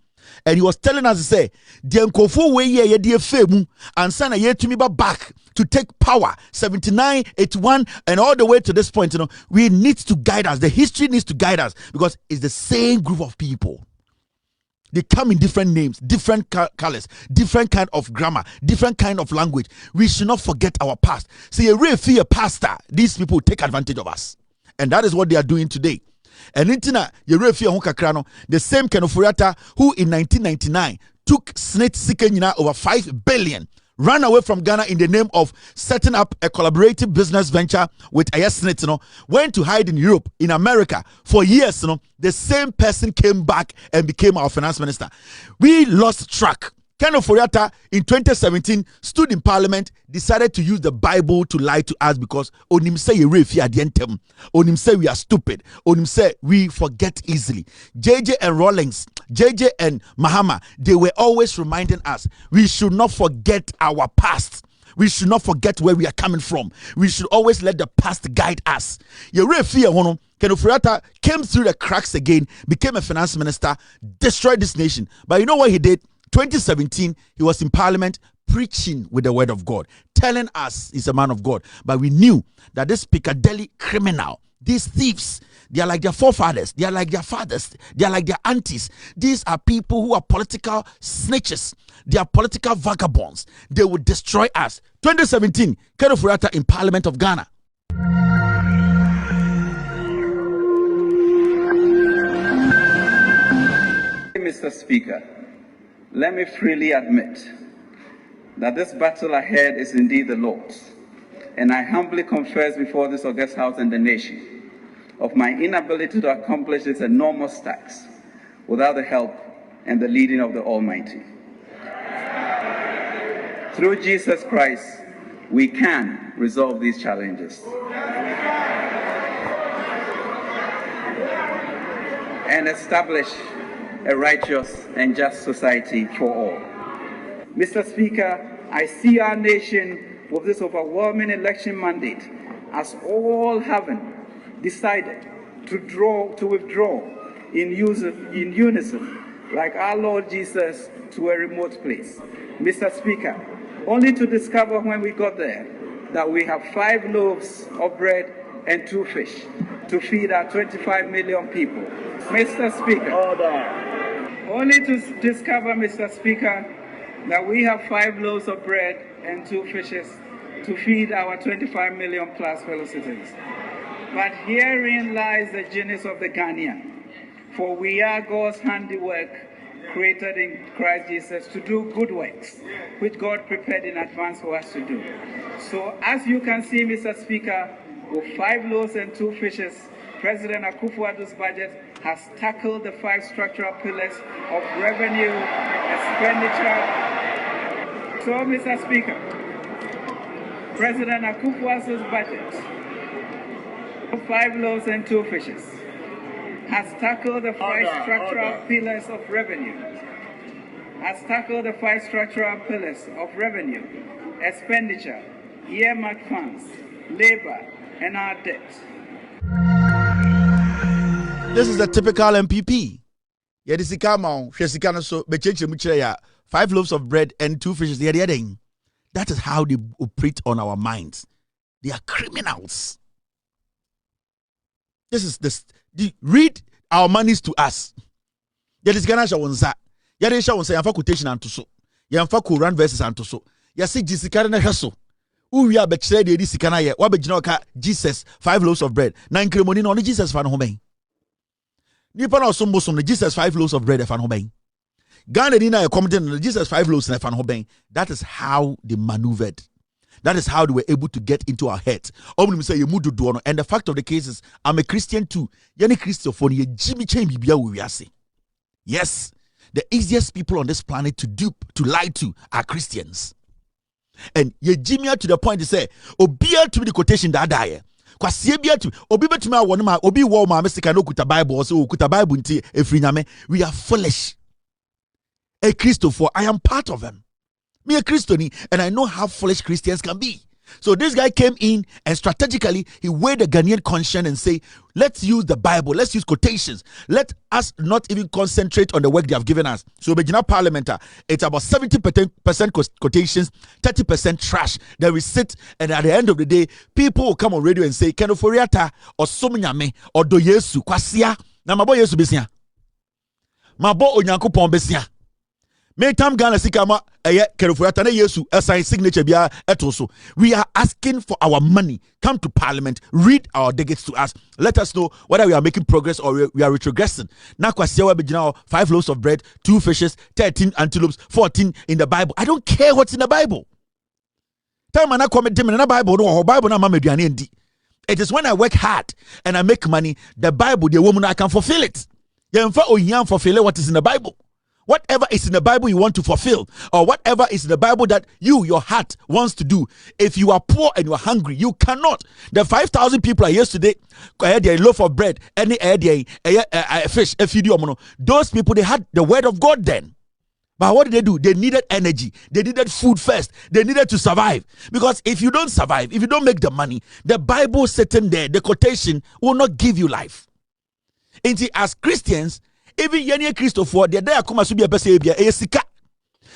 And he was telling us to say the nkofo we ye de femu ansa na ye tumi ba back to take power 79, 81 and all the way to this point, we need to guide us. The history needs to guide us because it's the same group of people. They come in different names, different colors, different kind of grammar, different kind of language. We should not forget our past. See, a real fear pastor, these people take advantage of us. And that is what they are doing today. And intina, the same Ofori-Atta who in 1999 took Snit Sikanyina over 5 billion, ran away from Ghana in the name of setting up a collaborative business venture with Snit, went to hide in Europe, in America for years. The same person came back and became our finance minister. We lost track. Ofori-Atta in 2017 stood in parliament, decided to use the Bible to lie to us because onim say onim say we are stupid, onim say we forget easily. JJ and Rawlings, JJ and Mahama, they were always reminding us we should not forget our past. We should not forget where we are coming from. We should always let the past guide us. Ofori-Atta came through the cracks again, became a finance minister, destroyed this nation. But you know what he did? 2017, he was in parliament, preaching with the word of God, telling us he's a man of God. But we knew that this Piccadilly criminal, these thieves, they are like their forefathers, they are like their fathers, they are like their aunties. These are people who are political snitches, they are political vagabonds. They will destroy us. 2017, Ofori-Atta in Parliament of Ghana. Mr. Speaker, let me freely admit that this battle ahead is indeed the Lord's, and I humbly confess before this august house and the nation of my inability to accomplish this enormous task without the help and the leading of the Almighty. Through Jesus Christ, we can resolve these challenges and establish a righteous and just society for all. Mr. Speaker, I see our nation with this overwhelming election mandate as all having decided to withdraw in unison, like our Lord Jesus, to a remote place. Mr. Speaker, only to discover when we got there that we have 5 loaves of bread and 2 fish to feed our 25 million people. Mr. Speaker, only to discover, Mr. Speaker, that we have 5 loaves of bread and 2 fishes to feed our 25 million plus fellow citizens. But herein lies the genius of the Ghanaian, for we are God's handiwork, created in Christ Jesus to do good works, which God prepared in advance for us to do. So as you can see, Mr. Speaker, with 5 loaves and 2 fishes, President Akufo-Addo's budget has tackled the 5 structural pillars of revenue, expenditure. So, Mr. Speaker, President Akufo-Addo's budget, 5 loaves and 2 fishes, has tackled the 5 structural pillars of revenue, expenditure, earmark funds, labor, and our debt. This is a typical MPP. So 5 loaves of bread and 2 fishes. That is how they operate on our minds. They are criminals. This is this. Read our monies to us. There is Ghana Shawonza. Yare Shawonza Yanfa quotation and to so. Yanfa Quran verses and to so. Yasi Jessica na Hasso. We are betray the Sikana ye. Wabejinoka Jesus 5 loaves of bread. 9 cremoni no Jesus fan home. Nipa na osombo som Jesus 5 loaves of bread fan home. Ghana dina commenting Jesus 5 loaves and fan home. That is how they maneuvered. That is how they were able to get into our heads. And the fact of the case is, I'm a Christian too. Yes, the easiest people on this planet to dupe, to lie to, are Christians. And ye Jimmy to the point to say, obia to the quotation that die. We are foolish. A Christopher, I am part of them. Me a Christian, and I know how foolish Christians can be. So this guy came in and strategically he weighed the Ghanaian conscience and say, let's use the Bible, let's use quotations. Let us not even concentrate on the work they have given us. So Begina Parliament, it's about 70% quotations, 30% trash. Then we sit, and at the end of the day, people will come on radio and say, Ofori-Atta or Somunyame or Do Yesu Kwasia. Na mabo Yesu besia. Mabo Onyankopon besia. Metam Ghana Sikama Ofori-Atta na Yesu assign signature bia etoso. We are asking for our money. Come to Parliament, read our delegates to us. Let us know whether we are making progress or we are retrogressing. Na kwasiawa bejina 5 loaves of bread, 2 fishes, 13 antelopes, 14 in the Bible. I don't care what's in the Bible. Time na comment in the Bible no Bible na mameduane ndi. It is when I work hard and I make money, the Bible, the woman I can fulfill it. Yemfa ohia fulfill what is in the Bible. Whatever is in the Bible you want to fulfill, or whatever is in the Bible that your heart wants to do. If you are poor and you are hungry, you cannot. The 5,000 people are yesterday, a loaf of bread, any fish, a video. Those people, they had the word of God then. But what did they do? They needed energy. They needed food first. They needed to survive. Because if you don't survive, if you don't make the money, the Bible sitting there, the quotation will not give you life. And see, as Christians, even Yenya Christopher, the day I come as to be a person, sika.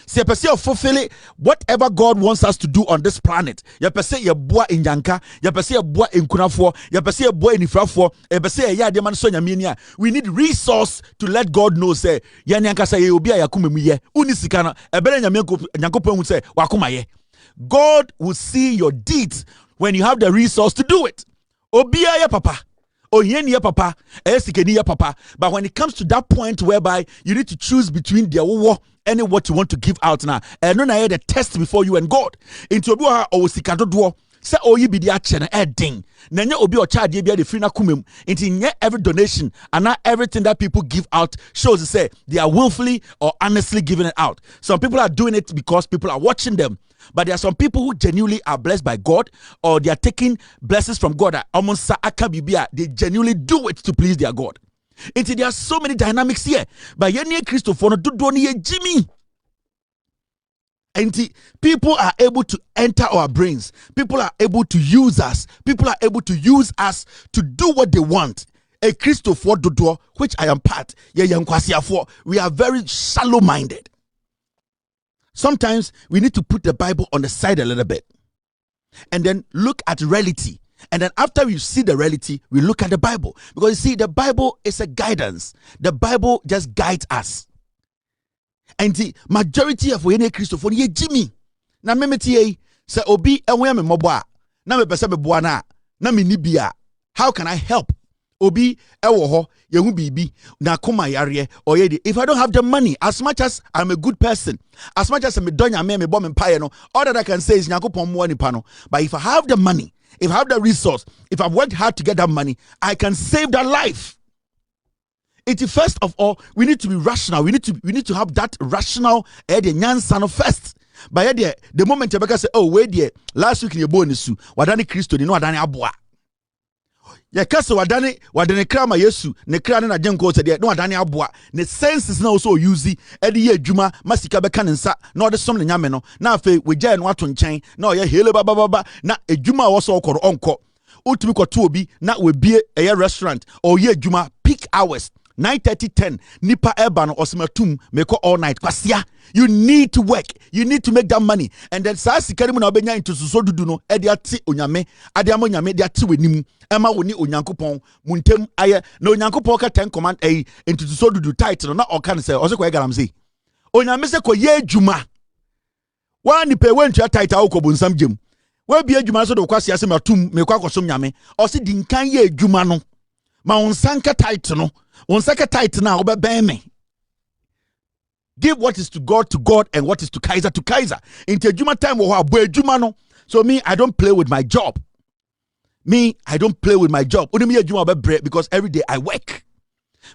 See, you fulfill whatever God wants us to do on this planet. You say you boy in Yanka, you say you boy in Kunafo, you say you boy in Ifrafo, you say ya de man so nyamia. We need resource to let God know say Yanka say you be a yakume unisikana, a better Yankopon say wakuma ye. God will see your deeds when you have the resource to do it. Obia ya papa. Oyeni papa, esikeni papa. But when it comes to that point whereby you need to choose between the war and what you want to give out now, and no na the test before you and God. Into obi o sikado do say oyi bi di ache na edin. Na nya obi o cha de bia de free na kumem. Into nye every donation and not everything that people give out shows to say they are willfully or honestly giving it out. Some people are doing it because people are watching them. But there are some people who genuinely are blessed by God, or they are taking blessings from God. They genuinely do it to please their God. And there are so many dynamics here. But Christopher, Jimmy. And people are able to enter our brains. People are able to use us. People are able to use us to do what they want. A Christopher Dodo, which I am part. We are very shallow-minded. Sometimes we need to put the Bible on the side a little bit and then look at reality. And then after we see the reality, we look at the Bible. Because you see, the Bible is a guidance. The Bible just guides us. And the majority of when Christopher, ye Jimmy. Na memeti say obi enwe me moboa. Na me pese me boa na me nibia. How can I help? Obi ewo ho yehu bibi na koma yare oyedi. If I don't have the money, as much as I'm a good person, as much as I'm a donya me bom empire no, all that I can say is nyakopon mo nipa no. But if I have the money, if I have the resource, if I've worked hard to get that money, I can save that life. First of all, we need to be rational. We need to have that rational nyansano first. But the moment you say, oh wait there, last week in your bonus, wadani Christo, wadani abwa. Ya kasa wadane krama Yesu ne kra ne na jenko se de no adane aboa ne senses na also use e de ye adwuma masika beka ne nsa na ode som ne nyame no na afi we gya no ato nchen na oye hele baba na adwuma wo so okoro onko otumi kwato obi na we bie eye restaurant or ye adwuma peak hours 9:30 10 nipa eba no osematum make all night kwasia. You need to work, you need to make that money, and then sa sikari mu na obenya into so dudu no e de ate onyame ade amonyame de ate wanimu ema woni onyankopon muntem aye na onyankopon ka 10 command into so dudu title na o kan say o se ko garam say onyame se ko ye adwuma wa ni pe wentua title wo ko bonsam gem wa bi adwuma so de kwasia se matum me kwa kosom nyame o se di nkan ye adwuma no ma onsanka title no onsanka title na obeben me. Give what is to God, and what is to Kaiser. Into Juma time, no. So me, I don't play with my job. Because every day I work.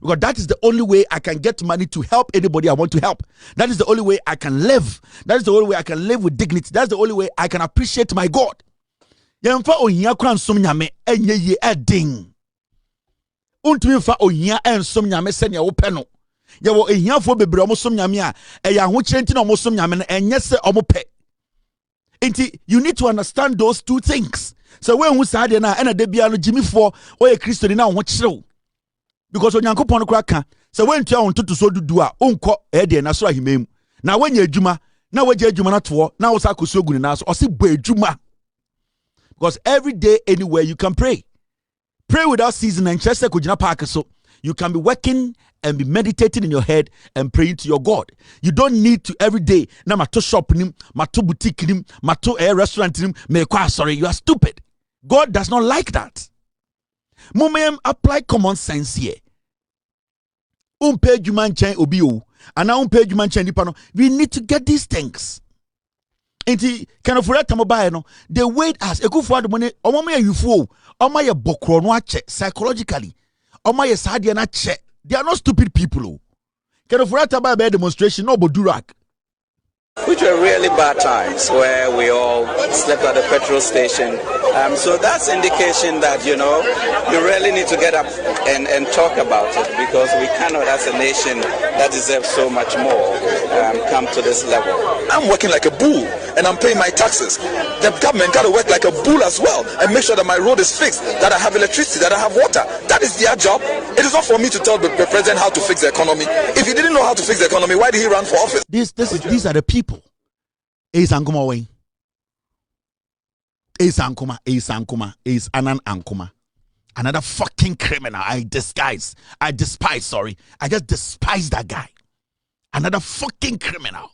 Because that is the only way I can get money to help anybody I want to help. That is the only way I can live. That is the only way I can live with dignity. That's the only way I can appreciate my God. Yemfa ohia kran som nyame enye ye edin. Untumi fa ohia ensom nyame se ne wo pe no. Yawo ehiafo bebre omosom nyame a eya ho kyerenti na omosom nyame no enye se omope. Enti you need to understand those two things. So when hu saade na ena de bia no jimifo oye Kristo na ho kyerɛw. Because onyankopon no kraka so when tua on toto so dudu a onko de na so ahimem. Na wanya adwuma na wagye adwuma na to na wo sa koso gu ni na so o se bo adwuma. Because every day anywhere you can pray. Pray without ceasing and chese kujina park so you can be working and be meditating in your head and praying to your God. You don't need to every day. Na mato shop nim, mato boutique nim, mato restaurant nim. Sorry, you are stupid. God does not like that. Mumem apply common sense here. Page man chain obio, and now page man chain dipano. We need to get these things. Inti kind of for mobile no. They wait us. Eku for the money. Omama you fool. Oma ye bokro no ache psychologically. Oma ye sadia na che. They are not stupid people. Can of by demonstration no bodurak. which were really bad times where we all slept at the petrol station. So that's indication that, you really need to get up and talk about it, because we cannot, as a nation that deserves so much more, come to this level. I'm working like a bull and I'm paying my taxes. The government got to work like a bull as well and make sure that my road is fixed, that I have electricity, that I have water. That is their job. It is not for me to tell the president how to fix the economy. If he didn't know how to fix the economy, why did he run for office? These are the people. Is Ankuma way. Is Ankuma. Is Anan Ankuma. Another fucking criminal. I just despise, I just despise that guy. Another fucking criminal.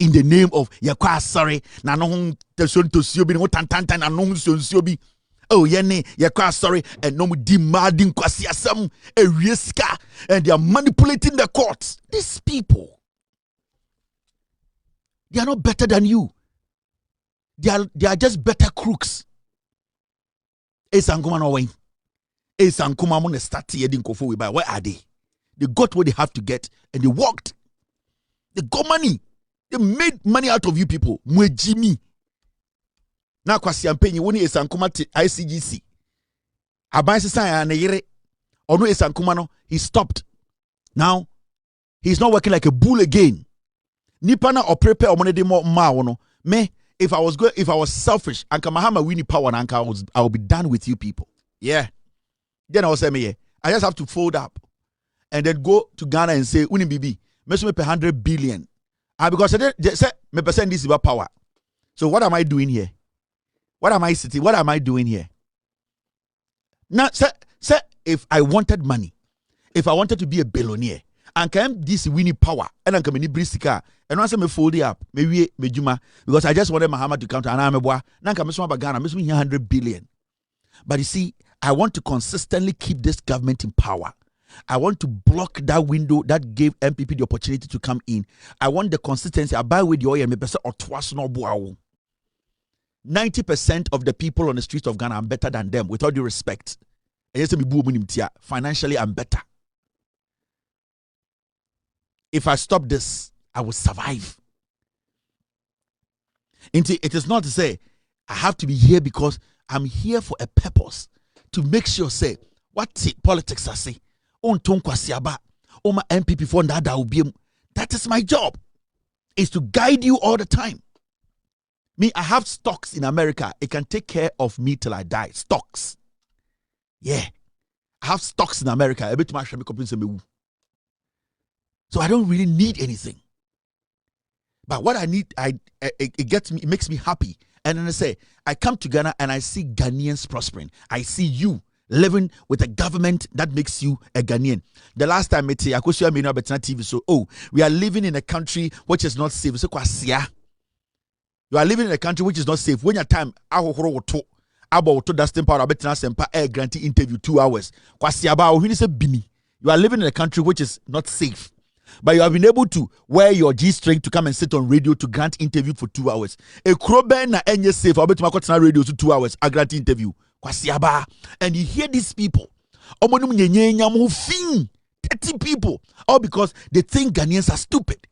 In the name of Yakwa sorry, na no teson to siobi no tantantan na no siobi. Oh yene Yakwa sorry, and no demanding kwasi asam a riska, and they are manipulating the courts. These people, they are not better than you. They are just better crooks. Esankuma no way. Esankuma mon start yedin kofo we buy. Where are they? They got what they have to get and they worked. They got money. They made money out of you people. Mwe Jimmy. Na kwasi ampenyi woni Esankuma te ICGC. Abansi san na yere. Ono Esankuma no, he stopped. Now he's not working like a bull again. Nipa na prepare omone de mo ma wono. Me if I was selfish, Anka Mahama winning power and I will be done with you people. Yeah. Then I will say me, I just have to fold up and then go to Ghana and say, Uni BB, me pay 100 billion. Because they say me percent this is about power. So what am I doing here? What am I sitting? What am I doing here? Now, say if I wanted money, if I wanted to be a billionaire, and can this winning power, and I can be bristika, and once I me fold it up, maybe Juma, because I just wanted Muhammad to come to Anameboa, now come to Ghana, I'm 100 billion. But you see, I want to consistently keep this government in power. I want to block that window that gave MPP the opportunity to come in. I want the consistency. I buy with the oil, 90% of the people on the streets of Ghana, I'm better than them, with all due respect. Financially, I'm better. If I stop this, I will survive. It is not to say I have to be here because I'm here for a purpose to make sure, say, what politics I say, on Tonkwasiaba, on my MPP for that is my job, is to guide you all the time. Me, I have stocks in America. It can take care of me till I die. Stocks. Yeah. I have stocks in America. So I don't really need anything. But what I need, it makes me happy. And then I say, I come to Ghana and I see Ghanaians prospering. I see you living with a government that makes you a Ghanaian. The last time I met you, I could me TV. So, we are living in a country which is not safe. So, you are living in a country which is not safe. When your time, about to dusting power, air granting interview 2 hours. You are living in a country which is not safe. But you have been able to wear your G-string to come and sit on radio to grant interview for 2 hours. A crowben na enye safe. I'll bet my radio to 2 hours. I grant interview. And you hear these people. 30 people. All because they think Ghanaians are stupid.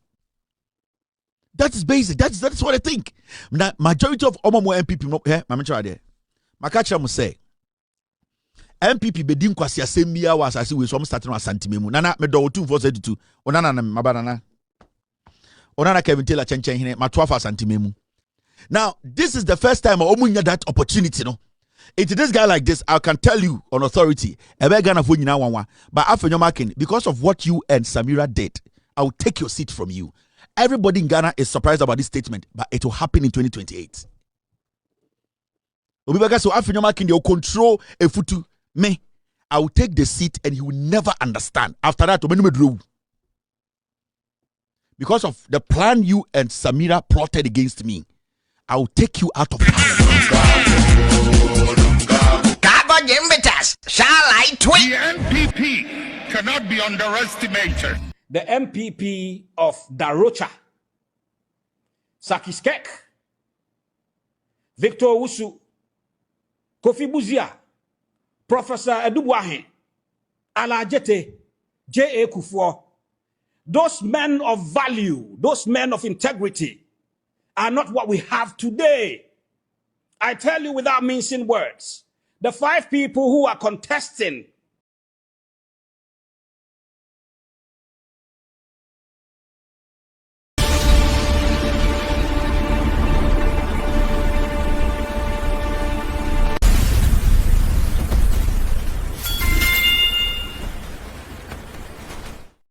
That is basic. That's what I think. Now, majority of Omomo MPP, Makacha must say, MPP bedim kwasi asemi awa asasi we so starting on santimemu nana me do 2472 onana na mabanana onana Kevin Taylor chenchen hine ma 12 santimemu. Now this is the first time omunya that opportunity no. It's this guy like this, I can tell you on authority ebe Ghana fo nyina wanwa, but afenyo marking because of what you and Samira did, I will take your seat from you. Everybody in Ghana is surprised about this statement, but it will happen in 2028. Obibaga so afenyo marking they will control a futu. Me, I will take the seat and he will never understand. After that, because of the plan you and Samira plotted against me, I will take you out of parliament. Shall I tweet? The MPP cannot be underestimated. The MPP of Darocha, Sakiskek, Victor Wusu, Kofi Buzia, Professor Edubuahe, Alajete, J.A. Kufuor, those men of value, those men of integrity are not what we have today. I tell you without mincing words, the 5 people who are contesting